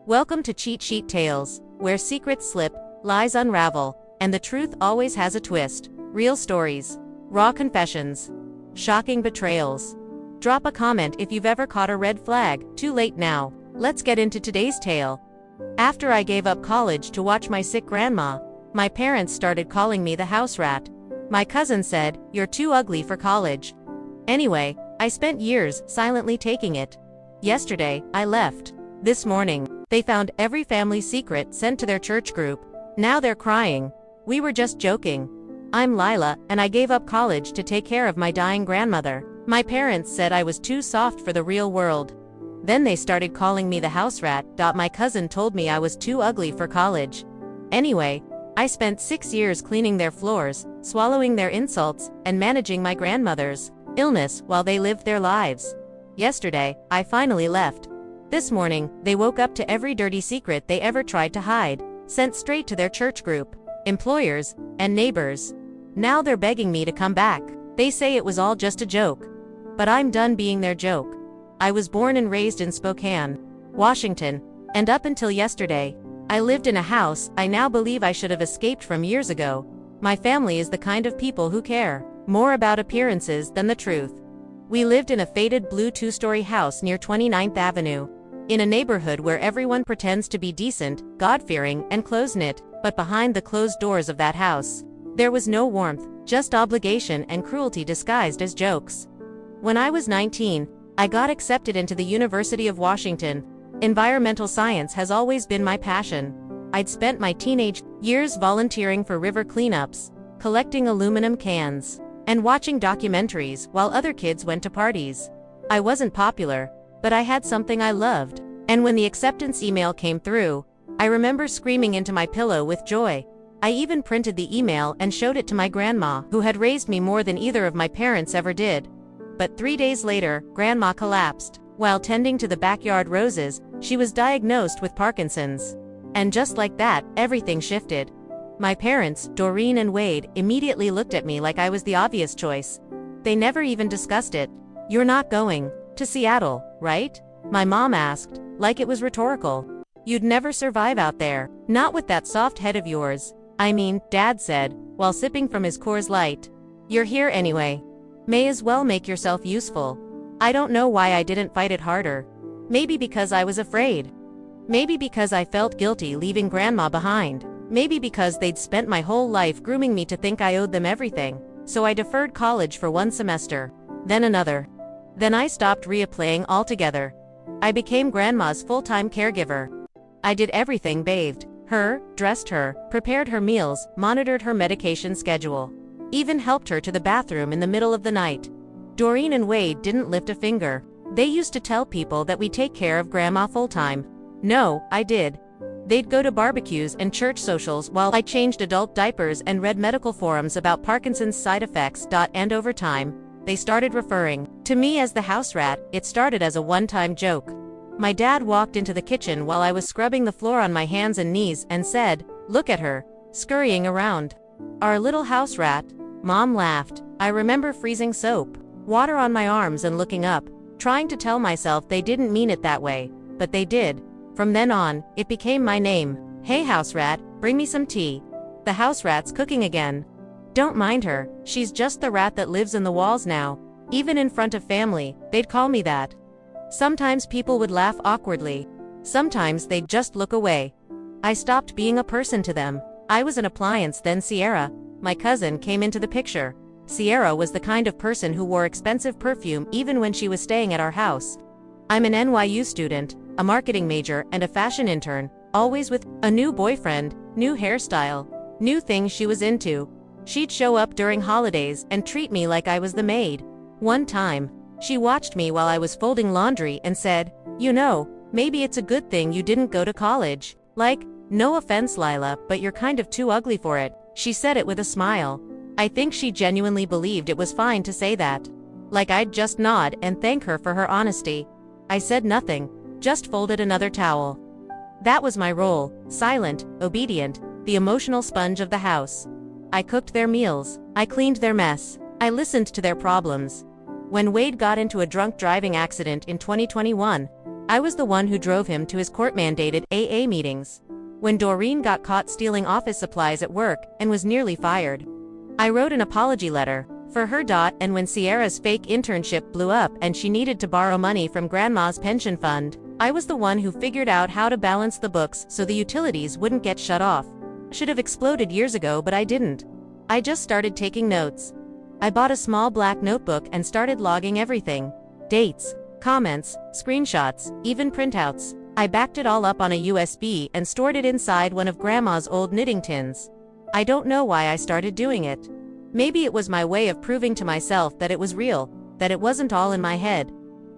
Welcome to Cheat Sheet Tales, where secrets slip, lies unravel, and the truth always has a twist. Real stories, raw confessions, shocking betrayals. Drop a comment if you've ever caught a red flag. Too late now. Let's get into today's tale. After I gave up college to watch my sick grandma, my parents started calling me the house rat. My cousin said, "You're too ugly for college." Anyway, I spent years silently taking it. Yesterday, I left. This morning, they found every family secret sent to their church group. Now they're crying. We were just joking. I'm Lila, and I gave up college to take care of my dying grandmother. My parents said I was too soft for the real world. Then they started calling me the house rat. My cousin told me I was too ugly for college. Anyway, I spent 6 years cleaning their floors, swallowing their insults, and managing my grandmother's illness while they lived their lives. Yesterday, I finally left. This morning, they woke up to every dirty secret they ever tried to hide, sent straight to their church group, employers, and neighbors. Now they're begging me to come back. They say it was all just a joke. But I'm done being their joke. I was born and raised in Spokane, Washington, and up until yesterday, I lived in a house I now believe I should have escaped from years ago. My family is the kind of people who care more about appearances than the truth. We lived in a faded blue 2-story house near 29th Avenue, in a neighborhood where everyone pretends to be decent, God-fearing, and close-knit, but behind the closed doors of that house, there was no warmth, just obligation and cruelty disguised as jokes. When I was 19, I got accepted into the University of Washington. Environmental science has always been my passion. I'd spent my teenage years volunteering for river cleanups, collecting aluminum cans, and watching documentaries while other kids went to parties. I wasn't popular, but I had something I loved. And when the acceptance email came through, I remember screaming into my pillow with joy. I even printed the email and showed it to my grandma, who had raised me more than either of my parents ever did. But 3 days later, Grandma collapsed. While tending to the backyard roses, she was diagnosed with Parkinson's. And just like that, everything shifted. My parents, Doreen and Wade, immediately looked at me like I was the obvious choice. They never even discussed it. "You're not going to Seattle, right?" My mom asked, like it was rhetorical. "You'd never survive out there, not with that soft head of yours." "I mean," Dad said, while sipping from his Coors Light, "you're here anyway. May as well make yourself useful." I don't know why I didn't fight it harder. Maybe because I was afraid. Maybe because I felt guilty leaving Grandma behind. Maybe because they'd spent my whole life grooming me to think I owed them everything. So I deferred college for 1 semester, then another. Then I stopped reapplying altogether. I became Grandma's full-time caregiver. I did everything: bathed her, dressed her, prepared her meals, monitored her medication schedule, even helped her to the bathroom in the middle of the night. Doreen and Wade didn't lift a finger. They used to tell people that we take care of Grandma full-time. No, I did. They'd go to barbecues and church socials while I changed adult diapers and read medical forums about Parkinson's side effects. And over time, they started referring to me as the house rat. It started as a one-time joke. My dad walked into the kitchen while I was scrubbing the floor on my hands and knees and said, "Look at her, scurrying around. Our little house rat." Mom laughed. I remember freezing soap, water on my arms and looking up, trying to tell myself they didn't mean it that way, but they did. From then on, it became my name. "Hey house rat, bring me some tea. The house rat's cooking again." Don't mind her, she's just the rat that lives in the walls now. Even in front of family, they'd call me that. Sometimes people would laugh awkwardly. Sometimes they'd just look away. I stopped being a person to them. I was an appliance. Then Sierra, my cousin, came into the picture. Sierra was the kind of person who wore expensive perfume even when she was staying at our house. I'm an NYU student, a marketing major, and a fashion intern, always with a new boyfriend, new hairstyle, new things she was into. She'd show up during holidays and treat me like I was the maid. One time, she watched me while I was folding laundry and said, "You know, maybe it's a good thing you didn't go to college. Like, no offense Lila, but you're kind of too ugly for it." She said it with a smile. I think she genuinely believed it was fine to say that. Like I'd just nod and thank her for her honesty. I said nothing, just folded another towel. That was my role: silent, obedient, the emotional sponge of the house. I cooked their meals, I cleaned their mess, I listened to their problems. When Wade got into a drunk driving accident in 2021, I was the one who drove him to his court-mandated AA meetings. When Doreen got caught stealing office supplies at work and was nearly fired, I wrote an apology letter for her. And when Sierra's fake internship blew up and she needed to borrow money from Grandma's pension fund, I was the one who figured out how to balance the books so the utilities wouldn't get shut off. Should have exploded years ago, but I didn't. I just started taking notes. I bought a small black notebook and started logging everything. Dates, comments, screenshots, even printouts. I backed it all up on a USB and stored it inside one of Grandma's old knitting tins. I don't know why I started doing it. Maybe it was my way of proving to myself that it was real, that it wasn't all in my head.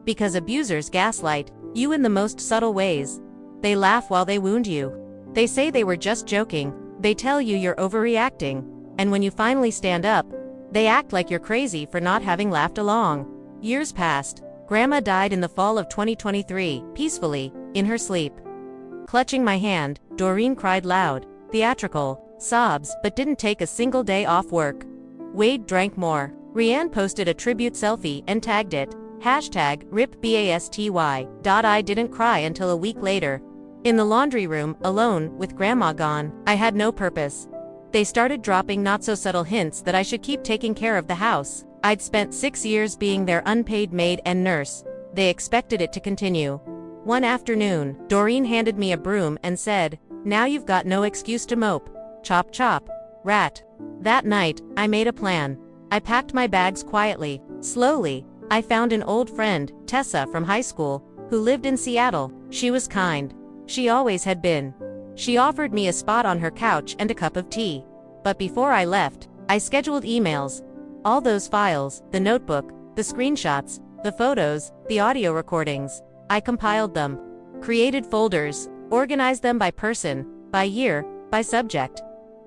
Because abusers gaslight you in the most subtle ways. They laugh while they wound you. They say they were just joking. They tell you you're overreacting. And when you finally stand up, they act like you're crazy for not having laughed along. Years passed. Grandma died in the fall of 2023, peacefully, in her sleep. Clutching my hand, Doreen cried loud, theatrical sobs, but didn't take a single day off work. Wade drank more. Rianne posted a tribute selfie and tagged it, #RIPBASTY. I didn't cry until a week later. In the laundry room, alone, with Grandma gone, I had no purpose. They started dropping not-so-subtle hints that I should keep taking care of the house. I'd spent 6 years being their unpaid maid and nurse. They expected it to continue. One afternoon, Doreen handed me a broom and said, "Now you've got no excuse to mope. Chop chop. Rat." That night, I made a plan. I packed my bags quietly, slowly. I found an old friend, Tessa from high school, who lived in Seattle. She was kind. She always had been. She offered me a spot on her couch and a cup of tea. But before I left, I scheduled emails. All those files, the notebook, the screenshots, the photos, the audio recordings. I compiled them, created folders, organized them by person, by year, by subject.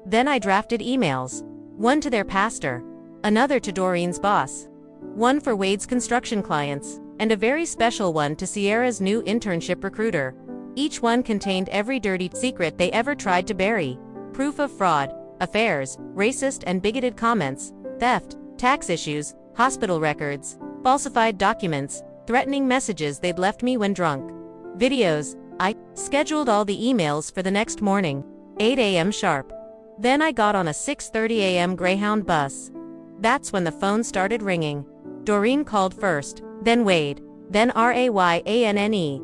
Then I drafted emails. One to their pastor, another to Doreen's boss, one for Wade's construction clients, and a very special one to Sierra's new internship recruiter. Each one contained every dirty secret they ever tried to bury. Proof of fraud, affairs, racist and bigoted comments, theft, tax issues, hospital records, falsified documents, threatening messages they'd left me when drunk. Videos. I scheduled all the emails for the next morning, 8 a.m. sharp. Then I got on a 6:30 a.m. Greyhound bus. That's when the phone started ringing. Doreen called first, then Wade, then Ryanne.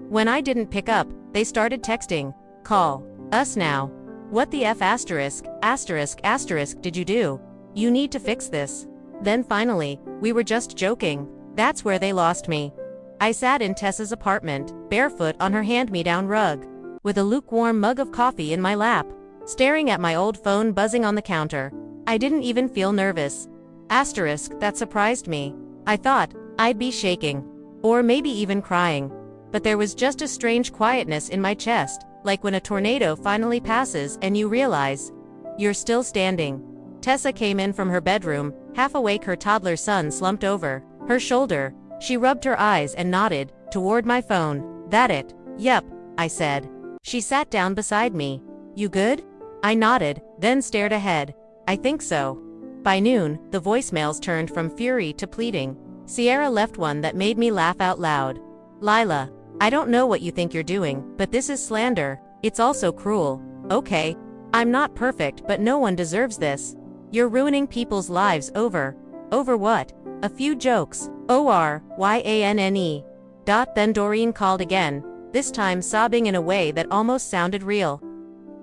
When I didn't pick up, they started texting. "Call us now. What the F **** did you do? You need to fix this." Then finally, "We were just joking." That's where they lost me. I sat in Tessa's apartment, barefoot on her hand-me-down rug, with a lukewarm mug of coffee in my lap, staring at my old phone buzzing on the counter. I didn't even feel nervous. That surprised me. I thought I'd be shaking, or maybe even crying. But there was just a strange quietness in my chest, like when a tornado finally passes and you realize you're still standing. Tessa came in from her bedroom, half awake, her toddler son slumped over her shoulder. She rubbed her eyes and nodded toward my phone. "That it?" "Yep," I said. She sat down beside me. "You good?" I nodded, then stared ahead. "I think so." By noon, the voicemails turned from fury to pleading. Sierra left one that made me laugh out loud. "Lila, I don't know what you think you're doing, but this is slander. It's also cruel. Okay, I'm not perfect, but no one deserves this. You're ruining people's lives over what? A few jokes. ORYANNE. Then Doreen called again, this time sobbing in a way that almost sounded real.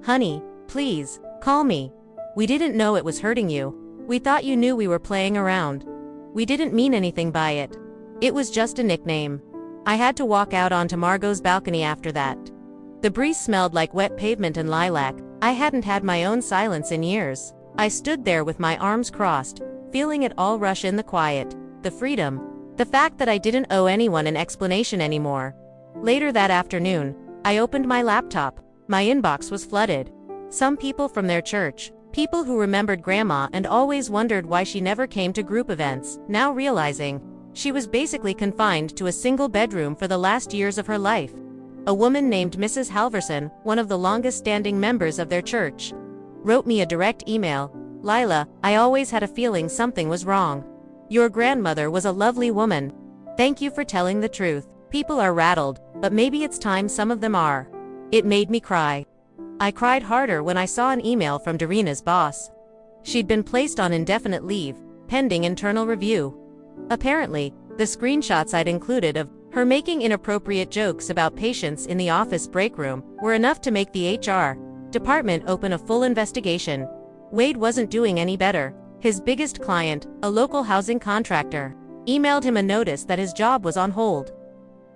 "Honey, please, call me. We didn't know it was hurting you. We thought you knew we were playing around. We didn't mean anything by it. It was just a nickname." I had to walk out onto Margot's balcony after that. The breeze smelled like wet pavement and lilac. I hadn't had my own silence in years. I stood there with my arms crossed, feeling it all rush in, the quiet, the freedom, the fact that I didn't owe anyone an explanation anymore. Later that afternoon, I opened my laptop. My inbox was flooded. Some people from their church, people who remembered Grandma and always wondered why she never came to group events, now realizing she was basically confined to a single bedroom for the last years of her life. A woman named Mrs. Halverson, one of the longest-standing members of their church, wrote me a direct email. "Lila, I always had a feeling something was wrong. Your grandmother was a lovely woman. Thank you for telling the truth. People are rattled, but maybe it's time some of them are. It made me cry. I cried harder when I saw an email from Darina's boss. She'd been placed on indefinite leave, pending internal review. Apparently, the screenshots I'd included of her making inappropriate jokes about patients in the office break room were enough to make the HR department open a full investigation. Wade wasn't doing any better. His biggest client, a local housing contractor, emailed him a notice that his job was on hold.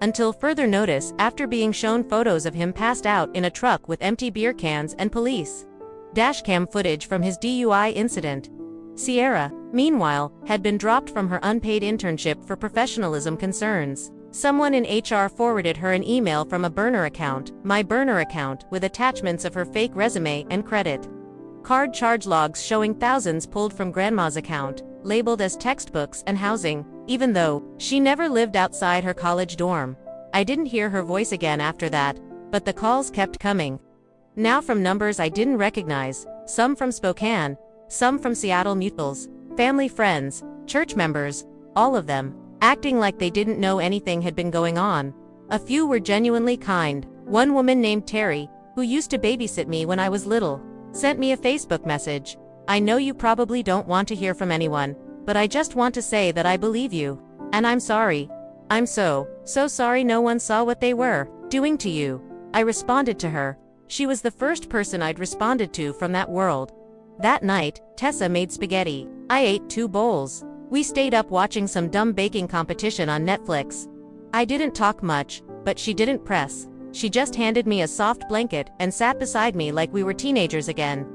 Until further notice, after being shown photos of him passed out in a truck with empty beer cans and police dashcam footage from his DUI incident. Sierra, meanwhile, had been dropped from her unpaid internship for professionalism concerns. Someone in HR forwarded her an email from a burner account, my burner account, with attachments of her fake resume and credit card charge logs showing thousands pulled from grandma's account, labeled as textbooks and housing, even though she never lived outside her college dorm. I didn't hear her voice again after that, but the calls kept coming. Now from numbers I didn't recognize, some from Spokane, some from Seattle mutuals, family friends, church members, all of them, acting like they didn't know anything had been going on. A few were genuinely kind. One woman named Terry, who used to babysit me when I was little, sent me a Facebook message. I know you probably don't want to hear from anyone, but I just want to say that I believe you. And I'm sorry. I'm so sorry no one saw what they were doing to you. I responded to her. She was the first person I'd responded to from that world. That night, Tessa made spaghetti. I ate 2 bowls. We stayed up watching some dumb baking competition on Netflix. I didn't talk much, but she didn't press. She just handed me a soft blanket and sat beside me like we were teenagers again.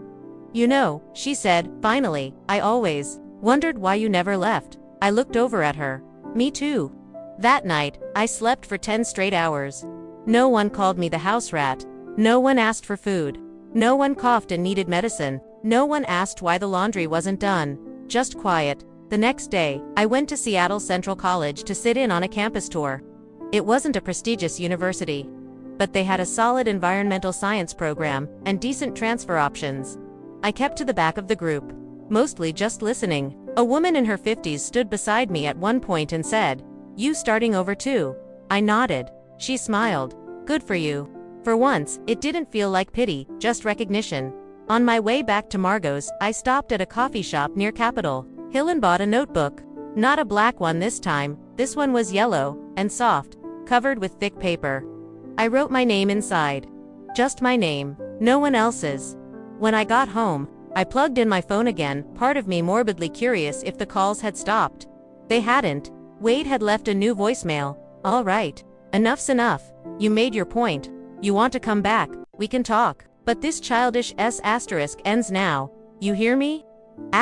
You know, she said, finally, I always wondered why you never left. I looked over at her. Me too. That night, I slept for 10 straight hours. No one called me the house rat. No one asked for food. No one coughed and needed medicine. No one asked why the laundry wasn't done. Just quiet. The next day, I went to Seattle Central College to sit in on a campus tour. It wasn't a prestigious university, but they had a solid environmental science program and decent transfer options. I kept to the back of the group, mostly just listening. A woman in her 50s stood beside me at one point and said, "You starting over too?" I nodded. She smiled. "Good for you." For once, it didn't feel like pity, just recognition. On my way back to Margot's, I stopped at a coffee shop near Capitol Hill and bought a notebook. Not a black one this time. This one was yellow and soft, covered with thick paper. I wrote my name inside. Just my name, no one else's. When I got home, I plugged in my phone again, part of me morbidly curious if the calls had stopped. They hadn't. Wade had left a new voicemail. "All right. Enough's enough. You made your point. You want to come back, we can talk. But this childish ** ends now. You hear me? ***,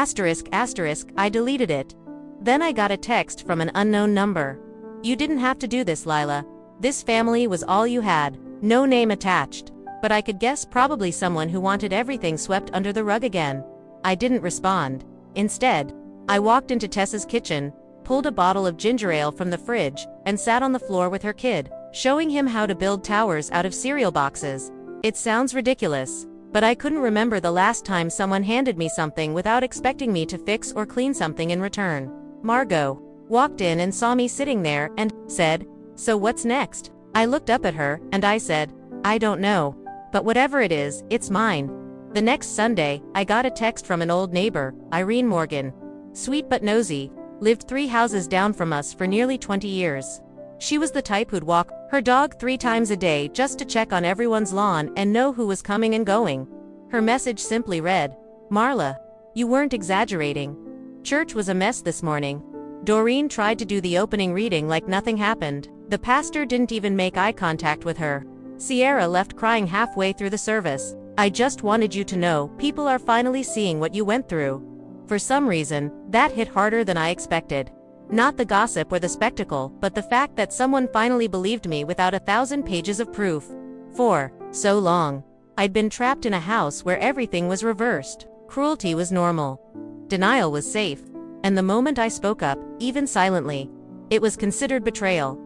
I deleted it. Then I got a text from an unknown number. "You didn't have to do this, Lila. This family was all you had. No name attached." But I could guess probably someone who wanted everything swept under the rug again. I didn't respond. Instead, I walked into Tessa's kitchen, pulled a bottle of ginger ale from the fridge, and sat on the floor with her kid, showing him how to build towers out of cereal boxes. It sounds ridiculous, but I couldn't remember the last time someone handed me something without expecting me to fix or clean something in return. Margot walked in and saw me sitting there and said, "So what's next?" I looked up at her, and I said, "I don't know. But whatever it is, it's mine." The next Sunday, I got a text from an old neighbor, Irene Morgan. Sweet but nosy, lived 3 houses down from us for nearly 20 years. She was the type who'd walk her dog 3 times a day just to check on everyone's lawn and know who was coming and going. Her message simply read, "Marla, you weren't exaggerating. Church was a mess this morning." Doreen tried to do the opening reading like nothing happened. The pastor didn't even make eye contact with her. Sierra left crying halfway through the service. "I just wanted you to know, people are finally seeing what you went through." For some reason, that hit harder than I expected. Not the gossip or the spectacle, but the fact that someone finally believed me without 1,000 pages of proof. For so long, I'd been trapped in a house where everything was reversed. Cruelty was normal. Denial was safe. And the moment I spoke up, even silently, it was considered betrayal.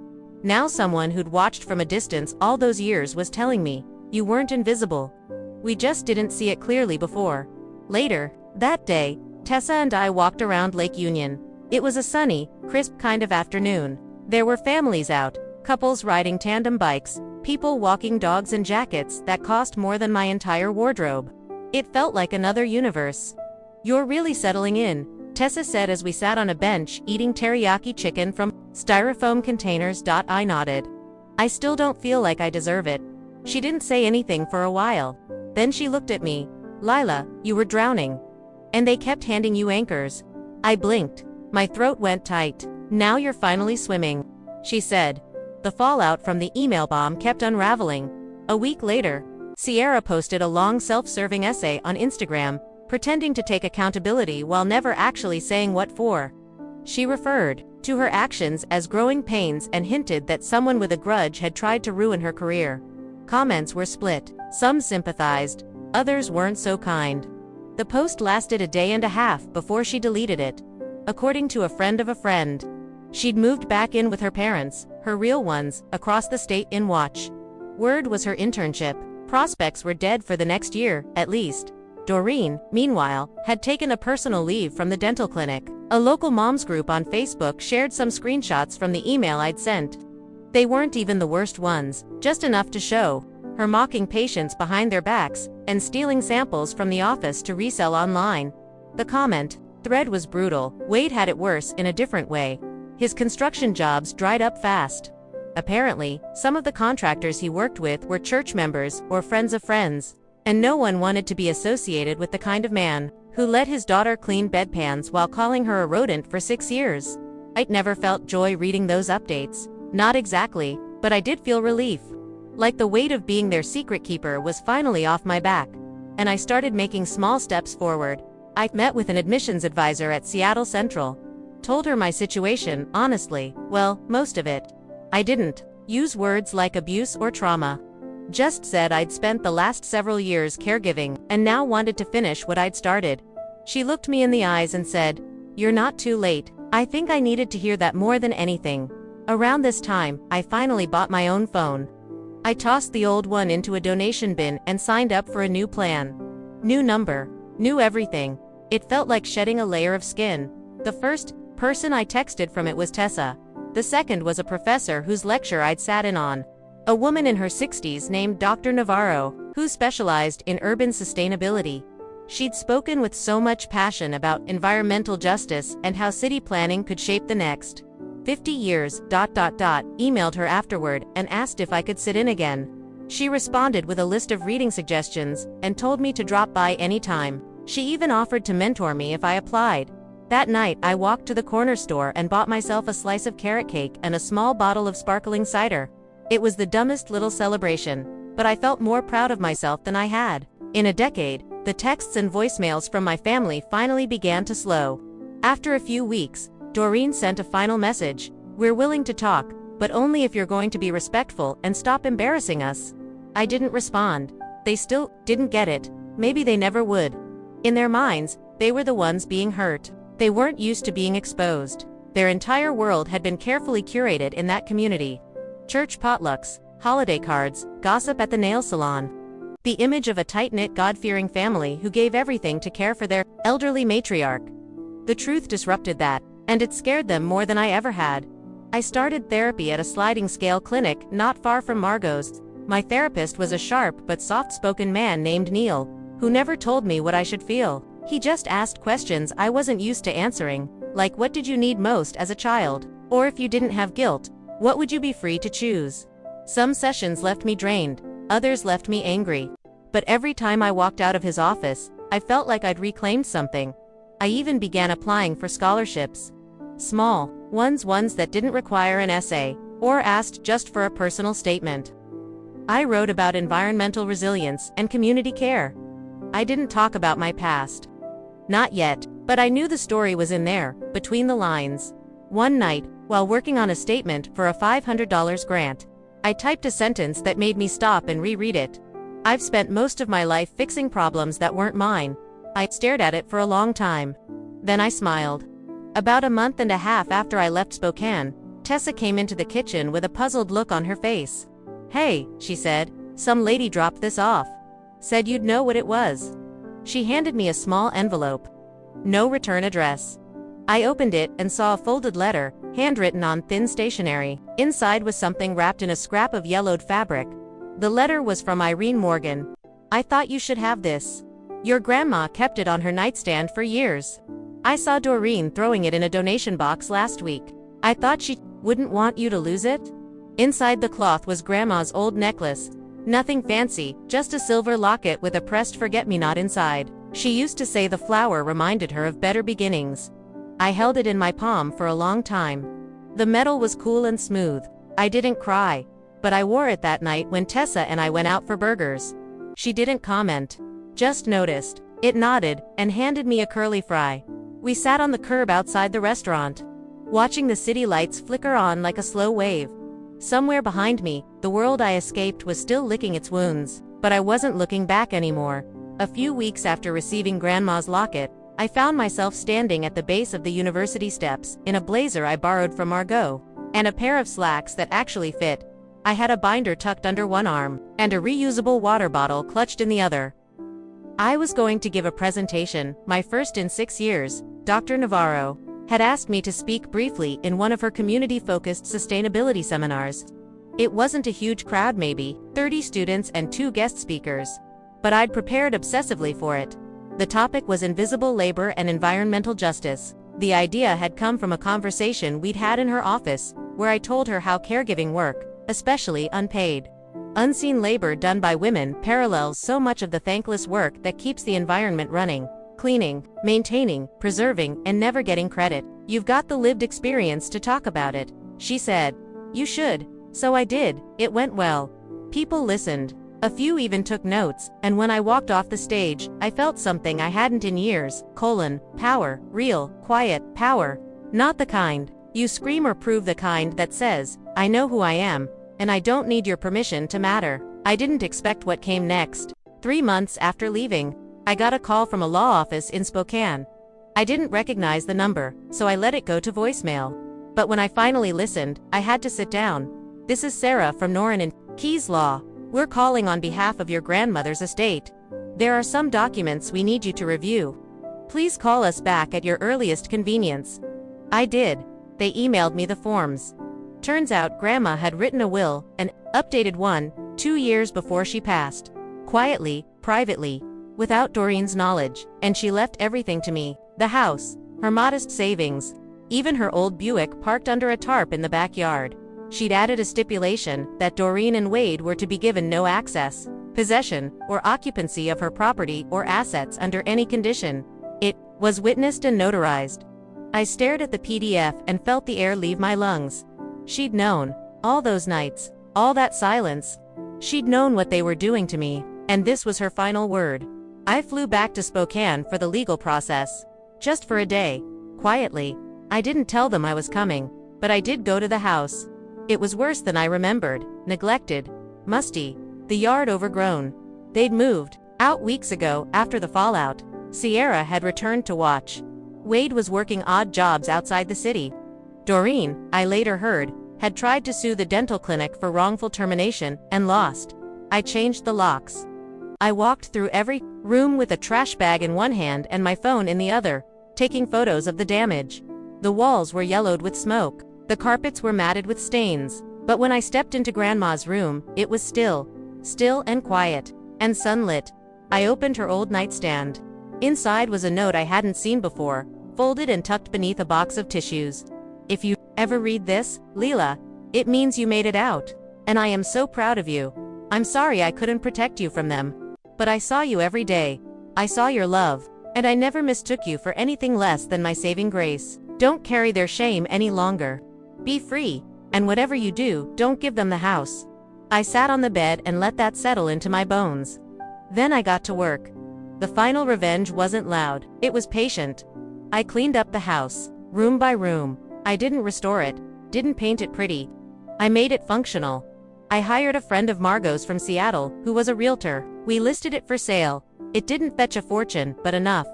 Now someone who'd watched from a distance all those years was telling me, "You weren't invisible. We just didn't see it clearly before." Later, that day, Tessa and I walked around Lake Union. It was a sunny, crisp kind of afternoon. There were families out, Couples riding tandem bikes, people walking dogs in jackets that cost more than my entire wardrobe. It felt like another universe. "You're really settling in," Tessa said as we sat on a bench eating teriyaki chicken from styrofoam containers. I nodded. "I still don't feel like I deserve it." She didn't say anything for a while. Then she looked at me. "Lila, you were drowning. And they kept handing you anchors." I blinked. My throat went tight. "Now you're finally swimming," she said. The fallout from the email bomb kept unraveling. A week later, Sierra posted a long self-serving essay on Instagram, pretending to take accountability while never actually saying what for. She referred to her actions as growing pains and hinted that someone with a grudge had tried to ruin her career. Comments were split. Some sympathized, others weren't so kind. The post lasted a day and a half before she deleted it. According to a friend of a friend, she'd moved back in with her parents, her real ones, across the state in Watch. Word was her internship prospects were dead for the next year, at least. Doreen, meanwhile, had taken a personal leave from the dental clinic. A local moms group on Facebook shared some screenshots from the email I'd sent. They weren't even the worst ones, just enough to show her mocking patients behind their backs and stealing samples from the office to resell online. The comment thread was brutal. Wade had it worse in a different way. His construction jobs dried up fast. Apparently, some of the contractors he worked with were church members or friends of friends, and no one wanted to be associated with the kind of man who let his daughter clean bedpans while calling her a rodent for 6 years. I'd never felt joy reading those updates. Not exactly, but I did feel relief. Like the weight of being their secret keeper was finally off my back, and I started making small steps forward. I met with an admissions advisor at Seattle Central. Told her my situation, honestly, well, most of it. I didn't use words like abuse or trauma. Just said I'd spent the last several years caregiving and now wanted to finish what I'd started. She looked me in the eyes and said, "You're not too late." I think I needed to hear that more than anything. Around this time, I finally bought my own phone. I tossed the old one into a donation bin and signed up for a new plan. New number, new everything. It felt like shedding a layer of skin. The first person I texted from it was Tessa. The second was a professor whose lecture I'd sat in on. A woman in her 60s named Dr. Navarro, who specialized in urban sustainability. She'd spoken with so much passion about environmental justice and how city planning could shape the next 50 years. Emailed her afterward and asked if I could sit in again. She responded with a list of reading suggestions and told me to drop by anytime. She even offered to mentor me if I applied. That night, I walked to the corner store and bought myself a slice of carrot cake and a small bottle of sparkling cider. It was the dumbest little celebration, but I felt more proud of myself than I had. In a decade, the texts and voicemails from my family finally began to slow. After a few weeks, Doreen sent a final message. "We're willing to talk, but only if you're going to be respectful and stop embarrassing us." I didn't respond. They still didn't get it. Maybe they never would. In their minds, they were the ones being hurt. They weren't used to being exposed. Their entire world had been carefully curated in that community. Church potlucks, holiday cards, gossip at the nail salon. The image of a tight-knit, God-fearing family who gave everything to care for their elderly matriarch. The truth disrupted that, and it scared them more than I ever had. I started therapy at a sliding scale clinic not far from Margot's. My therapist was a sharp but soft-spoken man named Neil, who never told me what I should feel. He just asked questions I wasn't used to answering, like what did you need most as a child? Or if you didn't have guilt, what would you be free to choose? Some sessions left me drained, others left me angry. But every time I walked out of his office, I felt like I'd reclaimed something. I even began applying for scholarships. Small ones that didn't require an essay, or asked just for a personal statement. I wrote about environmental resilience and community care. I didn't talk about my past. Not yet, but I knew the story was in there, between the lines. One night, while working on a statement for a $500 grant, I typed a sentence that made me stop and reread it. "I've spent most of my life fixing problems that weren't mine." I stared at it for a long time. Then I smiled. About a month and a half after I left Spokane, Tessa came into the kitchen with a puzzled look on her face. "Hey," she said, "some lady dropped this off. Said you'd know what it was." She handed me a small envelope. No return address. I opened it and saw a folded letter, handwritten on thin stationery. Inside was something wrapped in a scrap of yellowed fabric. The letter was from Irene Morgan. "I thought you should have this. Your grandma kept it on her nightstand for years. I saw Doreen throwing it in a donation box last week. I thought she wouldn't want you to lose it." Inside the cloth was Grandma's old necklace. Nothing fancy, just a silver locket with a pressed forget-me-not inside. She used to say the flower reminded her of better beginnings. I held it in my palm for a long time. The metal was cool and smooth. I didn't cry, but I wore it that night when Tessa and I went out for burgers. She didn't comment, just noticed. It nodded and handed me a curly fry. We sat on the curb outside the restaurant, watching the city lights flicker on like a slow wave. Somewhere behind me, the world I escaped was still licking its wounds, but I wasn't looking back anymore. A few weeks after receiving Grandma's locket, I found myself standing at the base of the university steps, in a blazer I borrowed from Margot, and a pair of slacks that actually fit. I had a binder tucked under one arm, and a reusable water bottle clutched in the other. I was going to give a presentation, my first in 6 years. Dr. Navarro had asked me to speak briefly in one of her community-focused sustainability seminars. It wasn't a huge crowd, maybe 30 students and 2 guest speakers, but I'd prepared obsessively for it. The topic was invisible labor and environmental justice. The idea had come from a conversation we'd had in her office, where I told her how caregiving work, especially unpaid, unseen labor done by women, parallels so much of the thankless work that keeps the environment running, cleaning, maintaining, preserving, and never getting credit. "You've got the lived experience to talk about it," she said. "You should." So I did. It went well. People listened. A few even took notes, and when I walked off the stage, I felt something I hadn't in years: power, real, quiet, power. Not the kind you scream or prove, the kind that says, "I know who I am, and I don't need your permission to matter." I didn't expect what came next. 3 months after leaving, I got a call from a law office in Spokane. I didn't recognize the number, so I let it go to voicemail. But when I finally listened, I had to sit down. "This is Sarah from Norin and Keys Law. We're calling on behalf of your grandmother's estate. There are some documents we need you to review. Please call us back at your earliest convenience." I did. They emailed me the forms. Turns out Grandma had written a will, an updated one, 2 years before she passed. Quietly, privately, without Doreen's knowledge, and she left everything to me: the house, her modest savings, even her old Buick parked under a tarp in the backyard. She'd added a stipulation that Doreen and Wade were to be given no access, possession, or occupancy of her property or assets under any condition. It was witnessed and notarized. I stared at the PDF and felt the air leave my lungs. She'd known, all those nights, all that silence. She'd known what they were doing to me, and this was her final word. I flew back to Spokane for the legal process. Just for a day. Quietly. I didn't tell them I was coming, but I did go to the house. It was worse than I remembered: neglected, musty, the yard overgrown. They'd moved out weeks ago, after the fallout. Sierra had returned to watch. Wade was working odd jobs outside the city. Doreen, I later heard, had tried to sue the dental clinic for wrongful termination, and lost. I changed the locks. I walked through every room with a trash bag in one hand and my phone in the other, taking photos of the damage. The walls were yellowed with smoke. The carpets were matted with stains. But when I stepped into Grandma's room, it was still and quiet, and sunlit. I opened her old nightstand. Inside was a note I hadn't seen before, folded and tucked beneath a box of tissues. "If you ever read this, Leela, it means you made it out. And I am so proud of you. I'm sorry I couldn't protect you from them. But I saw you every day. I saw your love, and I never mistook you for anything less than my saving grace. Don't carry their shame any longer. Be free, and whatever you do, don't give them the house." I sat on the bed and let that settle into my bones. Then I got to work. The final revenge wasn't loud, it was patient. I cleaned up the house, room by room. I didn't restore it, didn't paint it pretty. I made it functional. I hired a friend of Margot's from Seattle, who was a realtor. We listed it for sale. It didn't fetch a fortune, but enough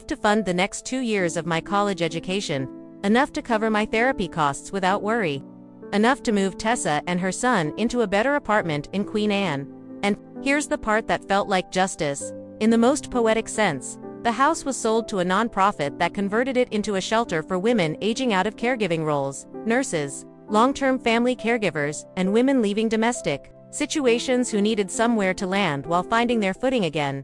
to fund the next 2 years of my college education. Enough to cover my therapy costs without worry. Enough to move Tessa and her son into a better apartment in Queen Anne. And here's the part that felt like justice. In the most poetic sense, The house was sold to a nonprofit that converted it into a shelter for women aging out of caregiving roles, nurses, long-term family caregivers, and women leaving domestic situations who needed somewhere to land while finding their footing again.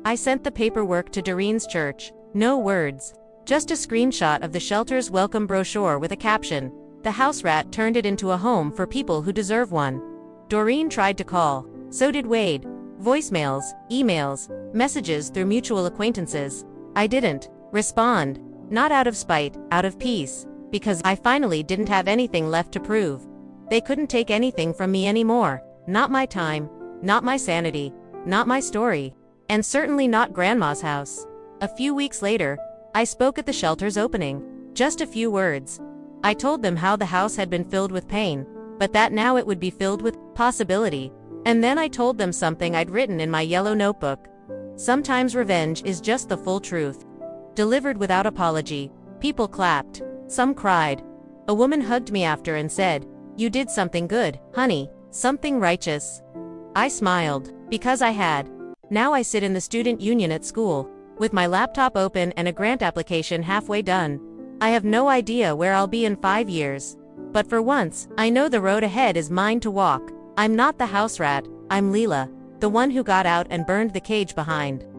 I sent the paperwork to Doreen's church. No words. Just a screenshot of the shelter's welcome brochure with a caption, "The house rat turned it into a home for people who deserve one." Doreen tried to call. So did Wade. Voicemails, emails, messages through mutual acquaintances. I didn't respond. Not out of spite, out of peace. Because I finally didn't have anything left to prove. They couldn't take anything from me anymore. Not my time. Not my sanity. Not my story. And certainly not Grandma's house. A few weeks later, I spoke at the shelter's opening. Just a few words. I told them how the house had been filled with pain, but that now it would be filled with possibility. And then I told them something I'd written in my yellow notebook. Sometimes revenge is just the full truth. Delivered without apology. People clapped. Some cried. A woman hugged me after and said, "You did something good, honey, something righteous." I smiled, because I had. Now I sit in the student union at school, with my laptop open and a grant application halfway done. I have no idea where I'll be in 5 years. But for once, I know the road ahead is mine to walk. I'm not the house rat, I'm Leela, the one who got out and burned the cage behind.